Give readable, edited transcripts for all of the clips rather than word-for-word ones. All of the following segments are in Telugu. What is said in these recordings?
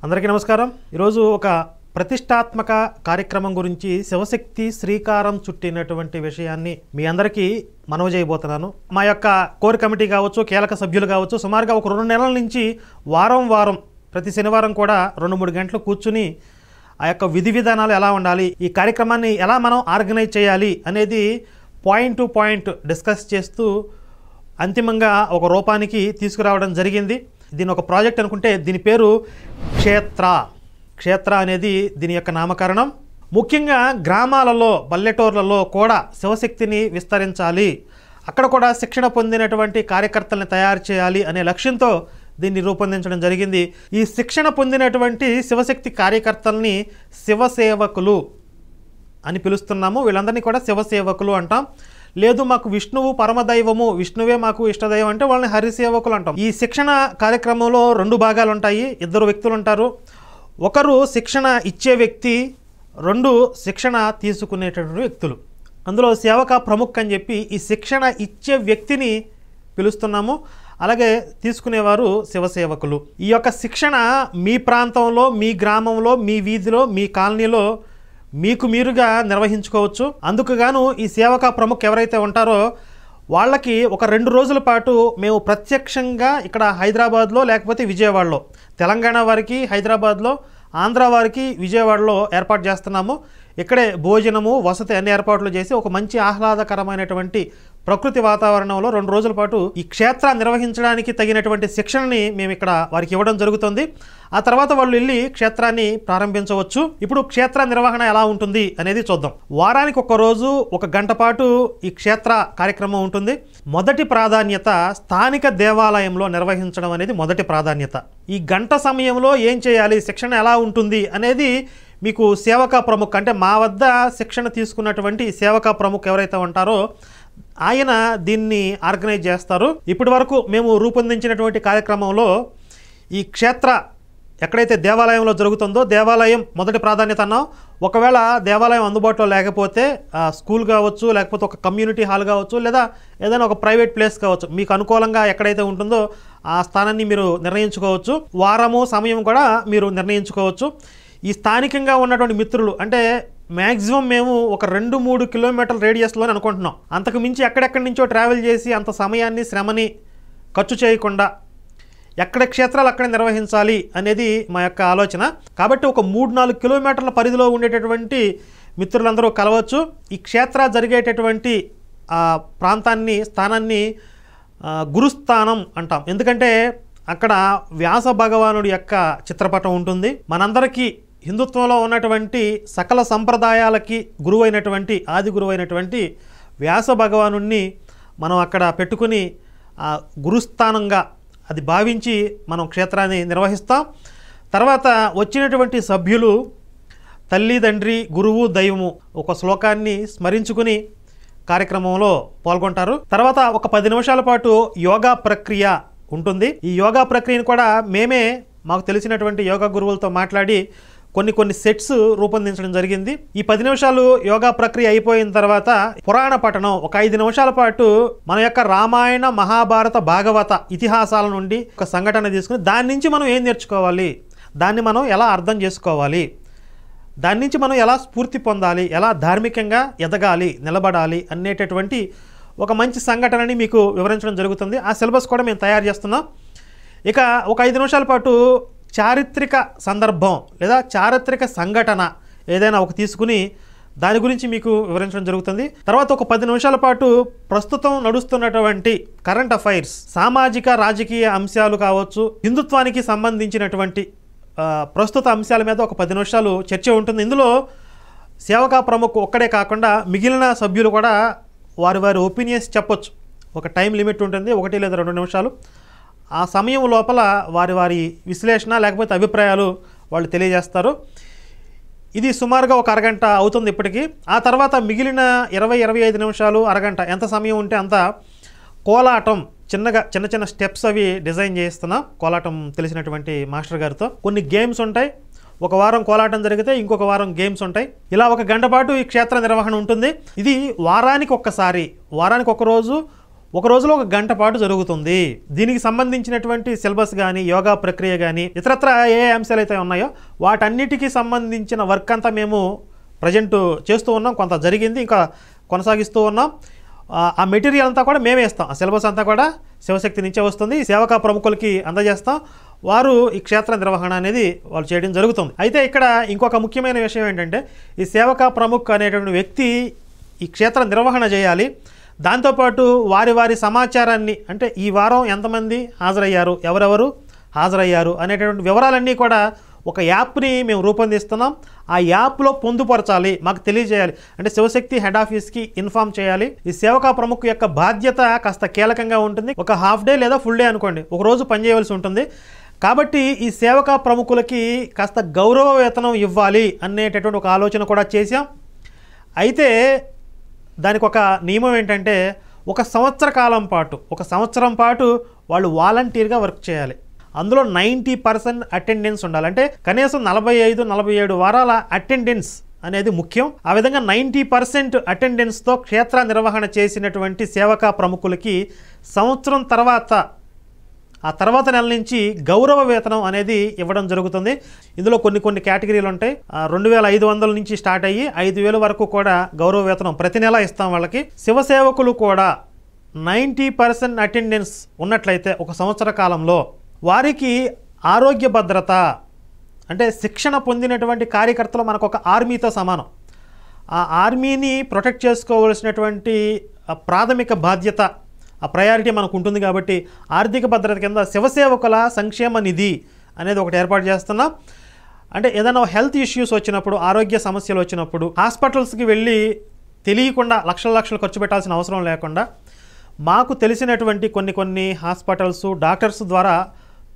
అందరికీ నమస్కారం. ఈరోజు ఒక ప్రతిష్టాత్మక కార్యక్రమం గురించి శివశక్తి శ్రీకారం చుట్టినటువంటి విషయాన్ని మీ అందరికీ మనవి చేయబోతున్నాను. మా యొక్క కోర్ కమిటీ కావచ్చు, కీలక సభ్యులు కావచ్చు, సుమారుగా ఒక 2 నెలల నుంచి వారం ప్రతి శనివారం కూడా 2-3 గంటలు కూర్చుని ఆ యొక్క విధి విధానాలు ఎలా ఉండాలి, ఈ కార్యక్రమాన్ని ఎలా మనం ఆర్గనైజ్ చేయాలి అనేది పాయింట్ టు పాయింట్ డిస్కస్ చేస్తూ అంతిమంగా ఒక రూపానికి తీసుకురావడం జరిగింది. దీని ఒక ప్రాజెక్ట్ అనుకుంటే దీని పేరు క్షేత్ర అనేది దీని యొక్క నామకరణం. ముఖ్యంగా గ్రామాలలో, పల్లెటూర్లలో కూడా శివశక్తిని విస్తరించాలి, అక్కడ కూడా శిక్షణ పొందినటువంటి కార్యకర్తల్ని తయారు చేయాలి అనే లక్ష్యంతో దీన్ని రూపొందించడం జరిగింది. ఈ శిక్షణ పొందినటువంటి శివశక్తి కార్యకర్తల్ని శివసేవకులు అని పిలుస్తున్నాము. వీళ్ళందరినీ కూడా శివసేవకులు అంటాం. లేదు మాకు విష్ణువు పరమదైవము, విష్ణువే మాకు ఇష్టదైవం అంటే వాళ్ళని హరిసేవకులు అంటాం. ఈ శిక్షణ కార్యక్రమంలో 2 భాగాలు ఉంటాయి. 2 వ్యక్తులు ఉంటారు. ఒకరు శిక్షణ ఇచ్చే వ్యక్తి, 2 శిక్షణ తీసుకునేటటువంటి వ్యక్తులు. అందులో సేవక ప్రముఖ్ అని చెప్పి ఈ శిక్షణ ఇచ్చే వ్యక్తిని పిలుస్తున్నాము. అలాగే తీసుకునేవారు శివసేవకులు. ఈ యొక్క శిక్షణ మీ ప్రాంతంలో, మీ గ్రామంలో, మీ వీధిలో, మీ కాలనీలో మీకు మీరుగా నిర్వహించుకోవచ్చు. అందుకు గాను ఈ సేవక ప్రముఖ్ ఎవరైతే ఉంటారో వాళ్ళకి ఒక 2 రోజుల పాటు మేము ప్రత్యక్షంగా ఇక్కడ హైదరాబాద్లో లేకపోతే విజయవాడలో, తెలంగాణ వారికి హైదరాబాద్లో, ఆంధ్ర వారికి విజయవాడలో ఏర్పాటు చేస్తున్నాము. ఇక్కడే భోజనము, వసతి అన్ని ఏర్పాట్లు చేసి ఒక మంచి ఆహ్లాదకరమైనటువంటి ప్రకృతి వాతావరణంలో 2 రోజుల పాటు ఈ క్షేత్రాన్ని నిర్వహించడానికి తగినటువంటి శిక్షణని మేము ఇక్కడ వారికి ఇవ్వడం జరుగుతుంది. ఆ తర్వాత వాళ్ళు వెళ్ళి క్షేత్రాన్ని ప్రారంభించవచ్చు. ఇప్పుడు క్షేత్ర నిర్వహణ ఎలా ఉంటుంది అనేది చూద్దాం. వారానికి 1 రోజు 1 గంట పాటు ఈ క్షేత్ర కార్యక్రమం ఉంటుంది. మొదటి ప్రాధాన్యత స్థానిక దేవాలయంలో నిర్వహించడం అనేది మొదటి ప్రాధాన్యత. ఈ గంట సమయంలో ఏం చేయాలి, శిక్షణ ఎలా ఉంటుంది అనేది మీకు సేవక ప్రముఖ్ అంటే మా వద్ద శిక్షణ తీసుకున్నటువంటి సేవక ప్రముఖ్ ఎవరైతే ఉంటారో ఆయన దీన్ని ఆర్గనైజ్ చేస్తారు. ఇప్పటి వరకు మేము రూపొందించినటువంటి కార్యక్రమంలో ఈ క్షేత్ర ఎక్కడైతే దేవాలయంలో జరుగుతుందో, దేవాలయం మొదటి ప్రాధాన్యత అన్నాం. ఒకవేళ దేవాలయం అందుబాటులో లేకపోతే స్కూల్ కావచ్చు, లేకపోతే ఒక కమ్యూనిటీ హాల్ కావచ్చు, లేదా ఏదైనా ఒక ప్రైవేట్ ప్లేస్ కావచ్చు, మీకు అనుకూలంగా ఎక్కడైతే ఉంటుందో ఆ స్థానాన్ని మీరు నిర్ణయించుకోవచ్చు. వారము సమయం కూడా మీరు నిర్ణయించుకోవచ్చు. ఈ స్థానికంగా ఉన్నటువంటి మిత్రులు అంటే మ్యాక్సిమం మేము ఒక 2-3 కిలోమీటర్ల రేడియస్లోనే అనుకుంటున్నాం. అంతకు మించి ఎక్కడెక్కడి నుంచో ట్రావెల్ చేసి అంత సమయాన్ని, శ్రమని ఖర్చు చేయకుండా ఎక్కడ క్షేత్రాలు అక్కడ నిర్వహించాలి అనేది మా యొక్క ఆలోచన. కాబట్టి ఒక 3-4 కిలోమీటర్ల పరిధిలో ఉండేటటువంటి మిత్రులందరూ కలవచ్చు. ఈ క్షేత్ర జరిగేటటువంటి ప్రాంతాన్ని, స్థానాన్ని గురుస్థానం అంటాం. ఎందుకంటే అక్కడ వ్యాస భగవానుడి యొక్క చిత్రపటం ఉంటుంది. మనందరికీ హిందుత్వంలో ఉన్నటువంటి సకల సంప్రదాయాలకి గురువైనటువంటి, ఆది గురువైనటువంటి వ్యాస భగవానుడిని మనం అక్కడ పెట్టుకుని గురుస్థానంగా అది భావించి మనం క్షేత్రాన్ని నిర్వహిస్తాం. తర్వాత వచ్చినటువంటి సభ్యులు తల్లి, తండ్రి, గురువు, దైవము ఒక శ్లోకాన్ని స్మరించుకుని కార్యక్రమంలో పాల్గొంటారు. తర్వాత ఒక 10 నిమిషాల పాటు యోగా ప్రక్రియ ఉంటుంది. ఈ యోగా ప్రక్రియను కూడా మేమే మాకు తెలిసినటువంటి యోగా గురువులతో మాట్లాడి కొన్ని సెట్స్ రూపొందించడం జరిగింది. ఈ 10 నిమిషాలు యోగా ప్రక్రియ అయిపోయిన తర్వాత పురాణ పఠనం ఒక 5 నిమిషాల పాటు మన యొక్క రామాయణ, మహాభారత, భాగవత ఇతిహాసాల నుండి ఒక సంఘటన తీసుకుని దాని నుంచి మనం ఏం నేర్చుకోవాలి, దాన్ని మనం ఎలా అర్థం చేసుకోవాలి, దాని నుంచి మనం ఎలా స్ఫూర్తి పొందాలి, ఎలా ధార్మికంగా ఎదగాలి, నిలబడాలి అనేటటువంటి ఒక మంచి సంఘటనని మీకు వివరించడం జరుగుతుంది. ఆ సిలబస్ కూడా మేము తయారు చేస్తున్నాం. ఇక ఒక 5 నిమిషాల పాటు చారిత్రక సందర్భం లేదా చారిత్రక సంఘటన ఏదైనా ఒక తీసుకుని దాని గురించి మీకు వివరించడం జరుగుతుంది. తర్వాత ఒక 10 నిమిషాల పాటు ప్రస్తుతం నడుస్తున్నటువంటి కరెంట్ అఫైర్స్, సామాజిక రాజకీయ అంశాలు కావచ్చు, హిందుత్వానికి సంబంధించినటువంటి ప్రస్తుత అంశాల మీద ఒక 10 నిమిషాలు చర్చ ఉంటుంది. ఇందులో సేవకా ప్రముఖ్ ఒక్కడే కాకుండా మిగిలిన సభ్యులు కూడా వారి ఒపీనియన్స్ చెప్పొచ్చు. ఒక టైం లిమిట్ ఉంటుంది, 1 లేదా 2 నిమిషాలు. ఆ సమయం లోపల వారి విశ్లేషణ లేకపోతే అభిప్రాయాలు వాళ్ళు తెలియజేస్తారు. ఇది సుమారుగా ఒక అరగంట అవుతుంది ఇప్పటికీ. ఆ తర్వాత మిగిలిన 20-25 నిమిషాలు, అరగంట ఎంత సమయం ఉంటే అంత కోలాటం చిన్న స్టెప్స్ అవి డిజైన్ చేస్తున్నాం కోలాటం తెలిసినటువంటి మాస్టర్ గారితో. కొన్ని గేమ్స్ ఉంటాయి, ఒక వారం కోలాటం జరిగితే ఇంకొక వారం గేమ్స్ ఉంటాయి. ఇలా 1 గంట పాటు ఈ క్షేత్ర నిర్వహణ ఉంటుంది. ఇది వారానికి ఒక్కసారి, వారానికి ఒక రోజులో 1 గంట పాటు జరుగుతుంది. దీనికి సంబంధించినటువంటి సిలబస్ కానీ, యోగా ప్రక్రియ కానీ, ఇతరత్ర ఏ అంశాలు అయితే ఉన్నాయో వాటన్నిటికీ సంబంధించిన వర్క్ అంతా మేము ప్రజెంట్ చేస్తూ ఉన్నాం. కొంత జరిగింది, ఇంకా కొనసాగిస్తూ ఉన్నాం. ఆ మెటీరియల్ అంతా కూడా మేమే ఇస్తాం. ఆ సిలబస్ అంతా కూడా శివశక్తి నుంచే వస్తుంది. సేవకా ప్రముఖులకి అందజేస్తాం. వారు ఈ క్షేత్ర నిర్వహణ అనేది వాళ్ళు చేయడం జరుగుతుంది. అయితే ఇక్కడ ఇంకొక ముఖ్యమైన విషయం ఏంటంటే, ఈ సేవకా ప్రముఖ్ అనేటువంటి వ్యక్తి ఈ క్షేత్ర నిర్వహణ చేయాలి. దాంతోపాటు వారి సమాచారాన్ని, అంటే ఈ వారం ఎంతమంది హాజరయ్యారు, ఎవరెవరు హాజరయ్యారు అనేటటువంటి వివరాలన్నీ కూడా ఒక యాప్ని మేము రూపొందిస్తున్నాం. ఆ యాప్లో పొందుపరచాలి, మాకు తెలియజేయాలి. అంటే శివశక్తి హెడ్ ఆఫీస్కి ఇన్ఫామ్ చేయాలి. ఈ సేవకా ప్రముఖ్ యొక్క బాధ్యత కాస్త కీలకంగా ఉంటుంది. ఒక హాఫ్ డే లేదా ఫుల్ డే అనుకోండి, ఒక రోజు పనిచేయవలసి ఉంటుంది. కాబట్టి ఈ సేవకా ప్రముఖులకి కాస్త గౌరవ వేతనం ఇవ్వాలి అనేటటువంటి ఒక ఆలోచన కూడా చేశాం. అయితే దానికి ఒక నియమం ఏంటంటే, 1 సంవత్సర కాలం పాటు, 1 సంవత్సరం పాటు వాళ్ళు వాలంటీర్గా వర్క్ చేయాలి. అందులో 90% అటెండెన్స్ ఉండాలి. అంటే కనీసం 45-47 వారాల అటెండెన్స్ అనేది ముఖ్యం. ఆ విధంగా 90% అటెండెన్స్తో క్షేత్ర నిర్వహణ చేసినటువంటి సేవకా ప్రముఖులకి సంవత్సరం ఆ తర్వాత నెల నుంచి గౌరవ వేతనం అనేది ఇవ్వడం జరుగుతుంది. ఇందులో కొన్ని కేటగిరీలు ఉంటాయి. 2500 నుంచి స్టార్ట్ అయ్యి 5000 వరకు కూడా గౌరవ వేతనం ప్రతి నెల ఇస్తాం వాళ్ళకి. శివసేవకులు కూడా 90% అటెండెన్స్ ఉన్నట్లయితే 1 సంవత్సర కాలంలో వారికి ఆరోగ్య భద్రత, అంటే శిక్షణ పొందినటువంటి కార్యకర్తలు మనకు ఒక ఆర్మీతో సమానం. ఆ ఆర్మీని ప్రొటెక్ట్ చేసుకోవలసినటువంటి ప్రాథమిక బాధ్యత, ఆ ప్రయారిటీ మనకు ఉంటుంది. కాబట్టి ఆర్థిక భద్రత కింద శివసేవకుల సంక్షేమ నిధి అనేది ఒకటి ఏర్పాటు చేస్తున్నాం. అంటే ఏదైనా హెల్త్ ఇష్యూస్ వచ్చినప్పుడు, ఆరోగ్య సమస్యలు వచ్చినప్పుడు హాస్పిటల్స్కి వెళ్ళి తెలియకుండా లక్షలు ఖర్చు పెట్టాల్సిన అవసరం లేకుండా మాకు తెలిసినటువంటి కొన్ని హాస్పిటల్స్, డాక్టర్స్ ద్వారా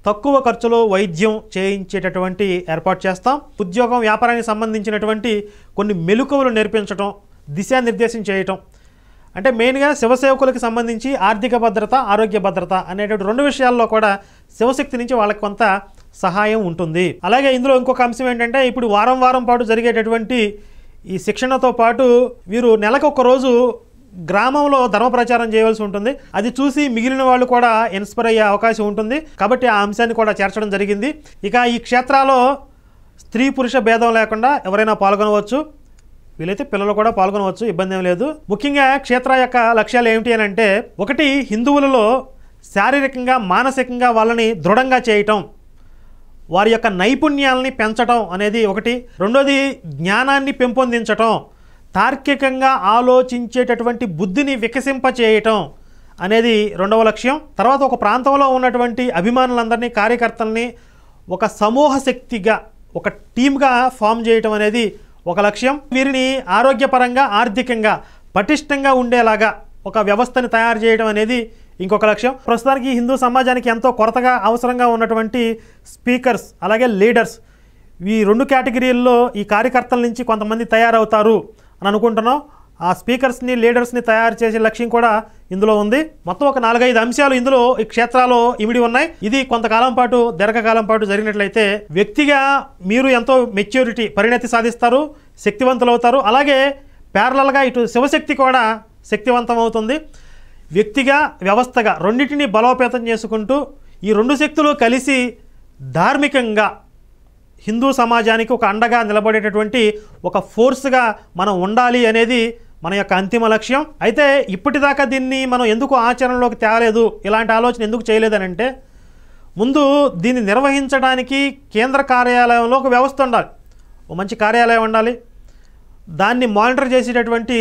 తక్కువ ఖర్చులో వైద్యం చేయించేటటువంటి ఏర్పాటు చేస్తాం. ఉద్యోగం, వ్యాపారానికి సంబంధించినటువంటి కొన్ని మెలకువలు నేర్పించడం, దిశానిర్దేశం చేయటం. అంటే మెయిన్గా శివసేవకులకు సంబంధించి ఆర్థిక భద్రత, ఆరోగ్య భద్రత అనేటువంటి 2 విషయాల్లో కూడా శివశక్తి నుంచి వాళ్ళకి కొంత సహాయం ఉంటుంది. అలాగే ఇందులో ఇంకొక అంశం ఏంటంటే, ఇప్పుడు వారం పాటు జరిగేటటువంటి ఈ శిక్షణతో పాటు వీరు నెలకు 1 రోజు గ్రామంలో ధర్మ ప్రచారం చేయవలసి ఉంటుంది. అది చూసి మిగిలిన వాళ్ళు కూడా ఇన్స్పైర్ అయ్యే అవకాశం ఉంటుంది. కాబట్టి ఆ అంశాన్ని కూడా చేర్చడం జరిగింది. ఇక ఈ క్షేత్రాల్లో స్త్రీ పురుష భేదం లేకుండా ఎవరైనా పాల్గొనవచ్చు. వీలైతే పిల్లలు కూడా పాల్గొనవచ్చు, ఇబ్బంది ఏం లేదు. ముఖ్యంగా క్షేత్ర యొక్క లక్ష్యాలు ఏమిటి అని అంటే, 1 హిందువులలో శారీరకంగా, మానసికంగా వాళ్ళని దృఢంగా చేయటం, వారి యొక్క నైపుణ్యాలని పెంచటం అనేది 1. 2ది జ్ఞానాన్ని పెంపొందించటం, తార్కికంగా ఆలోచించేటటువంటి బుద్ధిని వికసింపచేయటం అనేది 2వ లక్ష్యం. తర్వాత ఒక ప్రాంతంలో ఉన్నటువంటి అభిమానులందరినీ, కార్యకర్తల్ని ఒక సమూహ శక్తిగా, ఒక టీమ్గా ఫామ్ చేయటం అనేది ఒక లక్ష్యం. వీరిని ఆరోగ్యపరంగా, ఆర్థికంగా పటిష్టంగా ఉండేలాగా ఒక వ్యవస్థని తయారు చేయడం అనేది ఇంకొక లక్ష్యం. ప్రస్తుతానికి హిందూ సమాజానికి ఎంతో కొరతగా అవసరంగా ఉన్నటువంటి స్పీకర్స్, అలాగే లీడర్స్, ఈ 2 కేటగిరీల్లో ఈ కార్యకర్తల నుంచి కొంతమంది తయారవుతారు అని అనుకుంటున్నాం. ఆ స్పీకర్స్ని, లీడర్స్ని తయారు చేసే లక్ష్యం కూడా ఇందులో ఉంది. మొత్తం ఒక 4-5 అంశాలు ఇందులో ఈ క్షేత్రాల్లో ఇమిడి ఉన్నాయి. ఇది కొంతకాలం పాటు, దీర్ఘకాలం పాటు జరిగినట్లయితే వ్యక్తిగా మీరు ఎంతో మెచ్యూరిటీ, పరిణతి సాధిస్తారు, శక్తివంతులు అవుతారు. అలాగే ప్యారలల్గా ఇటు శివశక్తి కూడా శక్తివంతం అవుతుంది. వ్యక్తిగా, వ్యవస్థగా రెండింటినీ బలోపేతం చేసుకుంటూ ఈ 2 శక్తులు కలిసి ధార్మికంగా హిందూ సమాజానికి ఒక అండగా నిలబడేటటువంటి ఒక ఫోర్స్గా మనం ఉండాలి అనేది మన యొక్క అంతిమ లక్ష్యం. అయితే ఇప్పటిదాకా దీన్ని మనం ఎందుకు ఆచరణలోకి తేలేదు, ఇలాంటి ఆలోచన ఎందుకు చేయలేదనంటే, ముందు దీన్ని నిర్వహించడానికి కేంద్ర కార్యాలయంలో ఒక వ్యవస్థ ఉండాలి, ఒక మంచి కార్యాలయం ఉండాలి. దాన్ని మానిటర్ చేసేటటువంటి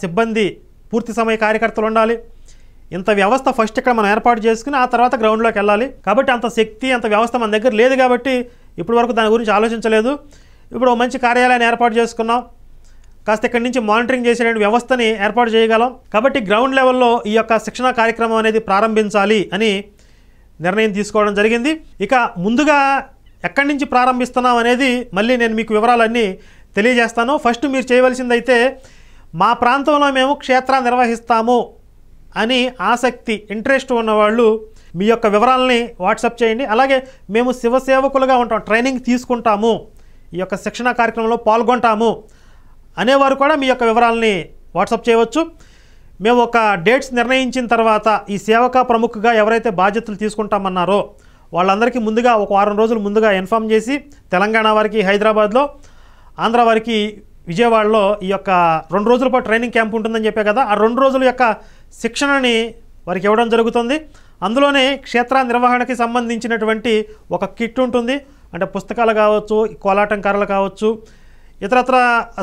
సిబ్బంది, పూర్తి సమయ కార్యకర్తలు ఉండాలి. ఇంత వ్యవస్థ ఫస్ట్ ఇక్కడ మనం ఏర్పాటు చేసుకుని ఆ తర్వాత గ్రౌండ్లోకి వెళ్ళాలి. కాబట్టి అంత శక్తి, అంత వ్యవస్థ మన దగ్గర లేదు. కాబట్టి ఇప్పటి వరకు దాని గురించి ఆలోచించలేదు. ఇప్పుడు మంచి కార్యాలయాన్ని ఏర్పాటు చేసుకున్నాం, కాస్త ఇక్కడి నుంచి మానిటరింగ్ చేసేటువంటి వ్యవస్థని ఏర్పాటు చేయగలం. కాబట్టి గ్రౌండ్ లెవెల్లో ఈ యొక్క శిక్షణ కార్యక్రమం అనేది ప్రారంభించాలి అని నిర్ణయం తీసుకోవడం జరిగింది. ఇక ముందుగా ఎక్కడి నుంచి ప్రారంభిస్తున్నాం అనేది మళ్ళీ నేను మీకు వివరాలన్నీ తెలియజేస్తాను. ఫస్ట్ మీరు చేయవలసిందైతే, మా ప్రాంతంలో మేము క్షేత్ర నిర్వహిస్తాము అని ఆసక్తి, ఇంట్రెస్ట్ ఉన్నవాళ్ళు మీ యొక్క వివరాలని వాట్సాప్ చేయండి. అలాగే మేము శివసేవకులుగా ఉంటాం, ట్రైనింగ్ తీసుకుంటాము, ఈ యొక్క శిక్షణ కార్యక్రమంలో పాల్గొంటాము అనేవారు కూడా మీ యొక్క వివరాలని వాట్సాప్ చేయవచ్చు. మేము ఒక డేట్స్ నిర్ణయించిన తర్వాత ఈ సేవక ప్రముఖగా ఎవరైతే బాధ్యతలు తీసుకుంటామన్నారో వాళ్ళందరికీ ముందుగా ఒక వారం రోజులు ముందుగా ఇన్ఫామ్ చేసి, తెలంగాణ వారికి హైదరాబాద్లో, ఆంధ్ర వారికి విజయవాడలో ఈ యొక్క 2 రోజుల పాటు ట్రైనింగ్ క్యాంప్ ఉంటుందని చెప్పే కదా, ఆ 2 రోజుల యొక్క శిక్షణని వారికి ఇవ్వడం జరుగుతుంది. అందులోనే క్షేత్ర నిర్వహణకి సంబంధించినటువంటి ఒక కిట్ ఉంటుంది. అంటే పుస్తకాలు కావచ్చు, కోలాటం కర్రలు కావచ్చు, ఇతరత్ర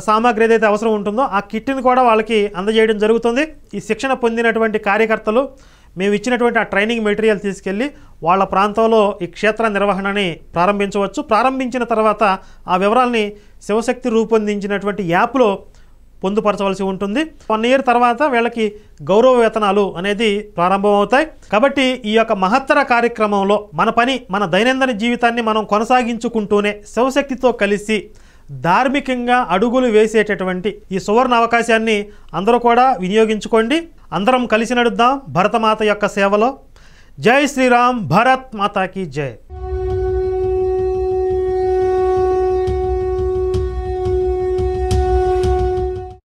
సామాగ్రి ఏదైతే అవసరం ఉంటుందో ఆ కిట్ని కూడా వాళ్ళకి అందజేయడం జరుగుతుంది. ఈ శిక్షణ పొందినటువంటి కార్యకర్తలు మేము ఇచ్చినటువంటి ఆ ట్రైనింగ్ మెటీరియల్ తీసుకెళ్ళి వాళ్ళ ప్రాంతంలో ఈ క్షేత్ర నిర్వహణని ప్రారంభించవచ్చు. ప్రారంభించిన తర్వాత ఆ వివరాలని శివశక్తి రూపొందించినటువంటి యాప్లో పొందుపరచవలసి ఉంటుంది. 1 ఇయర్ తర్వాత వీళ్ళకి గౌరవ వేతనాలు అనేది ప్రారంభమవుతాయి. కాబట్టి ఈ యొక్క మహత్తర కార్యక్రమంలో మన పని, మన దైనందిన జీవితాన్ని మనం కొనసాగించుకుంటూనే శివశక్తితో కలిసి ధార్మికంగా అడుగులు వేసేటటువంటి ఈ సువర్ణ అవకాశాన్ని అందరూ కూడా వినియోగించుకోండి. అందరం కలిసి నడుద్దాం భరతమాత యొక్క సేవలో. జై శ్రీరామ్, భారత్ మాతాకి జై.